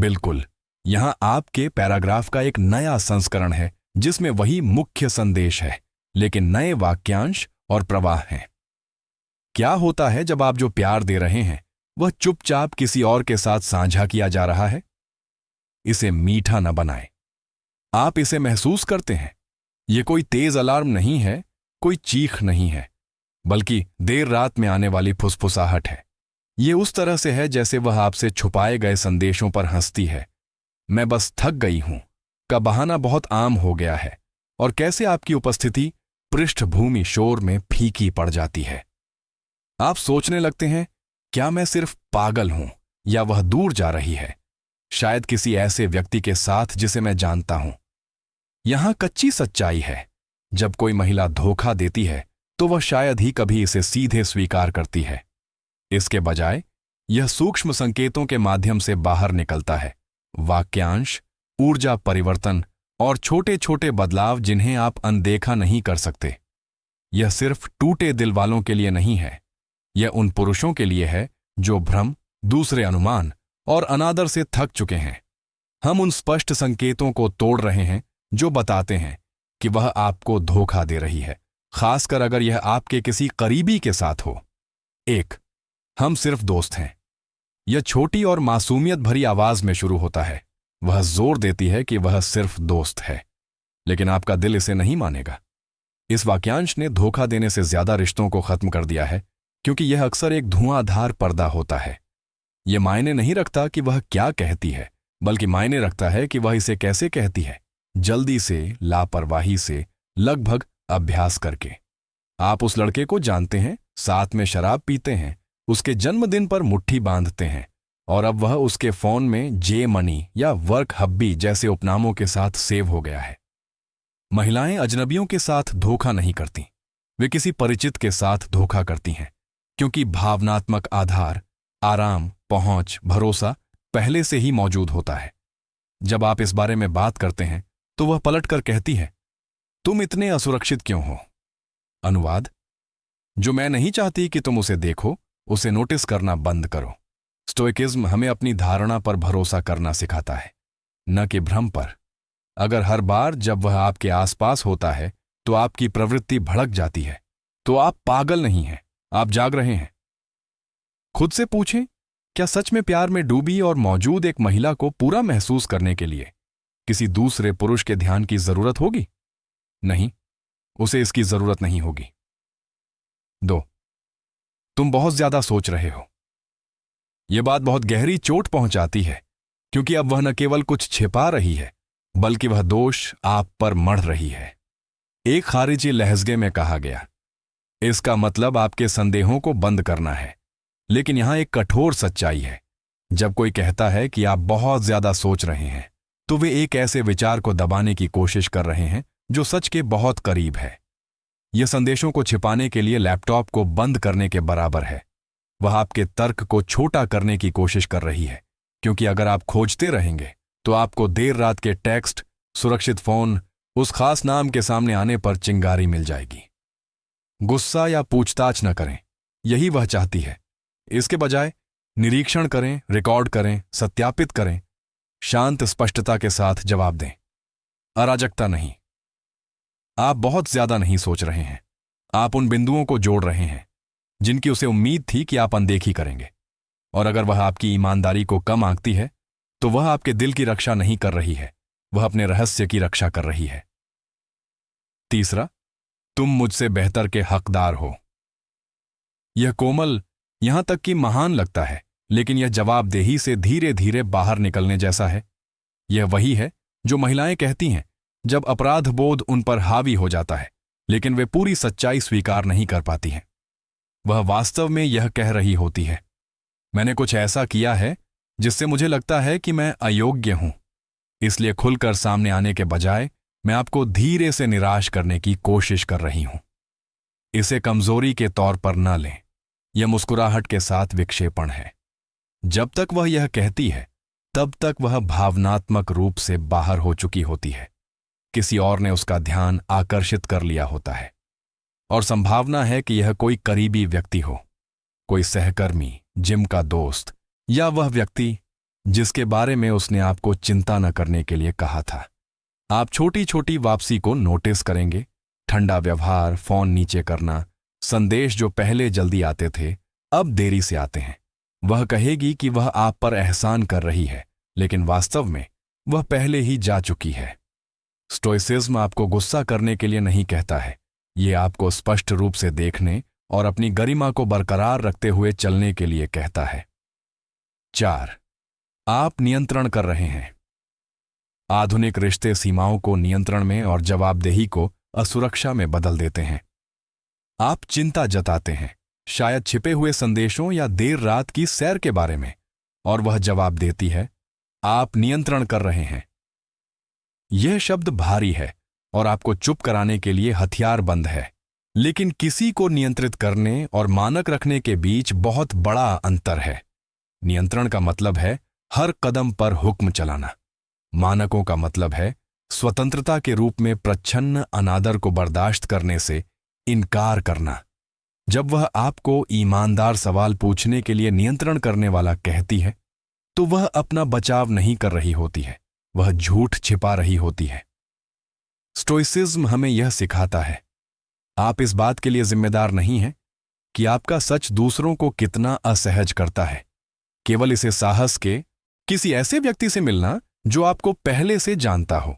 बिल्कुल। यहाँ आपके पैराग्राफ का एक नया संस्करण है जिसमें वही मुख्य संदेश है, लेकिन नए वाक्यांश और प्रवाह हैं। क्या होता है जब आप जो प्यार दे रहे हैं वह चुपचाप किसी और के साथ साझा किया जा रहा है? इसे मीठा न बनाएं। आप इसे महसूस करते हैं। ये कोई तेज अलार्म नहीं है, कोई चीख नहीं है, बल्कि देर रात में आने वाली फुसफुसाहट है। ये उस तरह से है जैसे वह आपसे छुपाए गए संदेशों पर हंसती है। मैं बस थक गई हूं का बहाना बहुत आम हो गया है, और कैसे आपकी उपस्थिति पृष्ठभूमि शोर में फीकी पड़ जाती है। आप सोचने लगते हैं, क्या मैं सिर्फ पागल हूं या वह दूर जा रही है, शायद किसी ऐसे व्यक्ति के साथ जिसे मैं जानता हूं। यहां कच्ची सच्चाई है। जब कोई महिला धोखा देती है तो वह शायद ही कभी इसे सीधे स्वीकार करती है। इसके बजाय यह सूक्ष्म संकेतों के माध्यम से बाहर निकलता है। वाक्यांश, ऊर्जा परिवर्तन और छोटे छोटे बदलाव जिन्हें आप अनदेखा नहीं कर सकते। यह सिर्फ टूटे दिल वालों के लिए नहीं है, यह उन पुरुषों के लिए है जो भ्रम, दूसरे अनुमान और अनादर से थक चुके हैं। हम उन स्पष्ट संकेतों को तोड़ रहे हैं जो बताते हैं कि वह आपको धोखा दे रही है, खासकर अगर यह आपके किसी करीबी के साथ हो। 1. हम सिर्फ दोस्त हैं। यह छोटी और मासूमियत भरी आवाज में शुरू होता है। वह जोर देती है कि वह सिर्फ दोस्त है, लेकिन आपका दिल इसे नहीं मानेगा। इस वाक्यांश ने धोखा देने से ज्यादा रिश्तों को खत्म कर दिया है, क्योंकि यह अक्सर एक धुआंधार पर्दा होता है। यह मायने नहीं रखता कि वह क्या कहती है, बल्कि मायने रखता है कि वह इसे कैसे कहती है। जल्दी से, लापरवाही से, लगभग अभ्यास करके। आप उस लड़के को जानते हैं, साथ में शराब पीते हैं, उसके जन्मदिन पर मुट्ठी बांधते हैं, और अब वह उसके फोन में जे मनी या वर्क हब्बी जैसे उपनामों के साथ सेव हो गया है। महिलाएं अजनबियों के साथ धोखा नहीं करती, वे किसी परिचित के साथ धोखा करती हैं, क्योंकि भावनात्मक आधार, आराम, पहुंच, भरोसा पहले से ही मौजूद होता है। जब आप इस बारे में बात करते हैं तो वह पलटकर कहती है, तुम इतने असुरक्षित क्यों हो? अनुवाद: जो मैं नहीं चाहती कि तुम उसे देखो, उसे नोटिस करना बंद करो। स्टोइकिज्म हमें अपनी धारणा पर भरोसा करना सिखाता है, न कि भ्रम पर। अगर हर बार जब वह आपके आसपास होता है तो आपकी प्रवृत्ति भड़क जाती है, तो आप पागल नहीं हैं, आप जाग रहे हैं। खुद से पूछें, क्या सच में प्यार में डूबी और मौजूद एक महिला को पूरा महसूस करने के लिए किसी दूसरे पुरुष के ध्यान की जरूरत होगी? नहीं, उसे इसकी जरूरत नहीं होगी। 2. तुम बहुत ज्यादा सोच रहे हो। यह बात बहुत गहरी चोट पहुंचाती है, क्योंकि अब वह न केवल कुछ छिपा रही है, बल्कि वह दोष आप पर मढ़ रही है। एक खारिजी लहजे में कहा गया, इसका मतलब आपके संदेहों को बंद करना है। लेकिन यहां एक कठोर सच्चाई है। जब कोई कहता है कि आप बहुत ज्यादा सोच रहे हैं, तो वे एक ऐसे विचार को दबाने की कोशिश कर रहे हैं जो सच के बहुत करीब है। यह संदेशों को छिपाने के लिए लैपटॉप को बंद करने के बराबर है। वह आपके तर्क को छोटा करने की कोशिश कर रही है, क्योंकि अगर आप खोजते रहेंगे तो आपको देर रात के टेक्स्ट, सुरक्षित फोन, उस खास नाम के सामने आने पर चिंगारी मिल जाएगी। गुस्सा या पूछताछ न करें, यही वह चाहती है। इसके बजाय निरीक्षण करें, रिकॉर्ड करें, सत्यापित करें, शांत स्पष्टता के साथ जवाब दें। अराजकता नहीं। आप बहुत ज्यादा नहीं सोच रहे हैं, आप उन बिंदुओं को जोड़ रहे हैं जिनकी उसे उम्मीद थी कि आप अनदेखी करेंगे। और अगर वह आपकी ईमानदारी को कम आंकती है, तो वह आपके दिल की रक्षा नहीं कर रही है, वह अपने रहस्य की रक्षा कर रही है। 3. तुम मुझसे बेहतर के हकदार हो। यह कोमल, यहां तक कि महान लगता है, लेकिन यह जवाबदेही से धीरे धीरे बाहर निकलने जैसा है। यह वही है जो महिलाएं कहती हैं जब अपराध बोध उन पर हावी हो जाता है, लेकिन वे पूरी सच्चाई स्वीकार नहीं कर पाती हैं। वह वास्तव में यह कह रही होती है, मैंने कुछ ऐसा किया है जिससे मुझे लगता है कि मैं अयोग्य हूं, इसलिए खुलकर सामने आने के बजाय मैं आपको धीरे से निराश करने की कोशिश कर रही हूं। इसे कमजोरी के तौर पर न लें, यह मुस्कुराहट के साथ विक्षेपण है। जब तक वह यह कहती है, तब तक वह भावनात्मक रूप से बाहर हो चुकी होती है। किसी और ने उसका ध्यान आकर्षित कर लिया होता है, और संभावना है कि यह कोई करीबी व्यक्ति हो, कोई सहकर्मी, जिम का दोस्त, या वह व्यक्ति जिसके बारे में उसने आपको चिंता न करने के लिए कहा था। आप छोटी छोटी वापसी को नोटिस करेंगे। ठंडा व्यवहार, फोन नीचे करना, संदेश जो पहले जल्दी आते थे अब देरी से आते हैं। वह कहेगी कि वह आप पर एहसान कर रही है, लेकिन वास्तव में वह पहले ही जा चुकी है। स्टोइसिज्म आपको गुस्सा करने के लिए नहीं कहता है, ये आपको स्पष्ट रूप से देखने और अपनी गरिमा को बरकरार रखते हुए चलने के लिए कहता है। 4. आप नियंत्रण कर रहे हैं। आधुनिक रिश्ते सीमाओं को नियंत्रण में और जवाबदेही को असुरक्षा में बदल देते हैं। आप चिंता जताते हैं, शायद छिपे हुए संदेशों या देर रात की सैर के बारे में, और वह जवाब देती है, आप नियंत्रण कर रहे हैं। यह शब्द भारी है और आपको चुप कराने के लिए हथियारबंद है, लेकिन किसी को नियंत्रित करने और मानक रखने के बीच बहुत बड़ा अंतर है। नियंत्रण का मतलब है हर कदम पर हुक्म चलाना। मानकों का मतलब है स्वतंत्रता के रूप में प्रच्छन्न अनादर को बर्दाश्त करने से इनकार करना। जब वह आपको ईमानदार सवाल पूछने के लिए नियंत्रण करने वाला कहती है, तो वह अपना बचाव नहीं कर रही होती है, वह झूठ छिपा रही होती है। स्टोइसिज्म हमें यह सिखाता है, आप इस बात के लिए जिम्मेदार नहीं हैं कि आपका सच दूसरों को कितना असहज करता है। केवल इसे साहस के किसी ऐसे व्यक्ति से मिलना जो आपको पहले से जानता हो।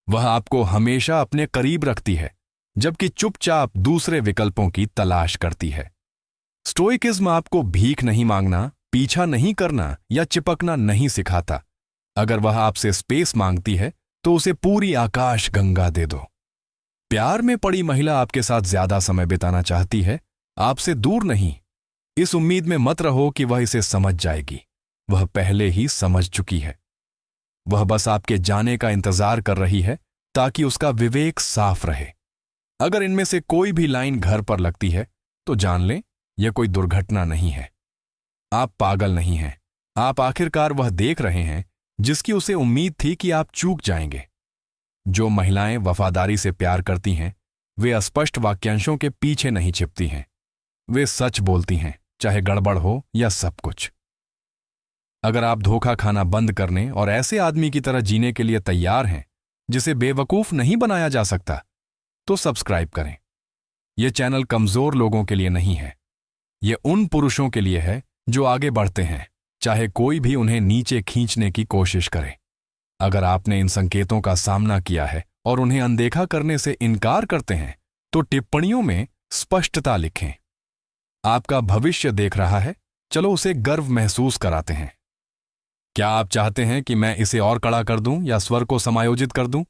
वह आपको हमेशा अपने करीब रखती है, जबकि चुपचाप दूसरे विकल्पों की तलाश करती है। स्टोइकिज्म आपको भीख नहीं मांगना, पीछा नहीं करना या चिपकना नहीं सिखाता। अगर वह आपसे स्पेस मांगती है तो उसे पूरी आकाश गंगा दे दो। प्यार में पड़ी महिला आपके साथ ज्यादा समय बिताना चाहती है, आपसे दूर नहीं। इस उम्मीद में मत रहो कि वह इसे समझ जाएगी, वह पहले ही समझ चुकी है। वह बस आपके जाने का इंतजार कर रही है ताकि उसका विवेक साफ रहे। अगर इनमें से कोई भी लाइन घर पर लगती है तो जान लें यह कोई दुर्घटना नहीं है। आप पागल नहीं हैं, आप आखिरकार वह देख रहे हैं जिसकी उसे उम्मीद थी कि आप चूक जाएंगे। जो महिलाएं वफादारी से प्यार करती हैं वे अस्पष्ट वाक्यांशों के पीछे नहीं छिपती हैं, वे सच बोलती हैं, चाहे गड़बड़ हो या सब कुछ। अगर आप धोखा खाना बंद करने और ऐसे आदमी की तरह जीने के लिए तैयार हैं जिसे बेवकूफ नहीं बनाया जा सकता, तो सब्सक्राइब करें। यह चैनल कमजोर लोगों के लिए नहीं है, यह उन पुरुषों के लिए है जो आगे बढ़ते हैं, चाहे कोई भी उन्हें नीचे खींचने की कोशिश करे। अगर आपने इन संकेतों का सामना किया है और उन्हें अनदेखा करने से इनकार करते हैं, तो टिप्पणियों में स्पष्टता लिखें। आपका भविष्य देख रहा है, चलो उसे गर्व महसूस कराते हैं। क्या आप चाहते हैं कि मैं इसे और कड़ा कर दूं या स्वर को समायोजित कर दूं?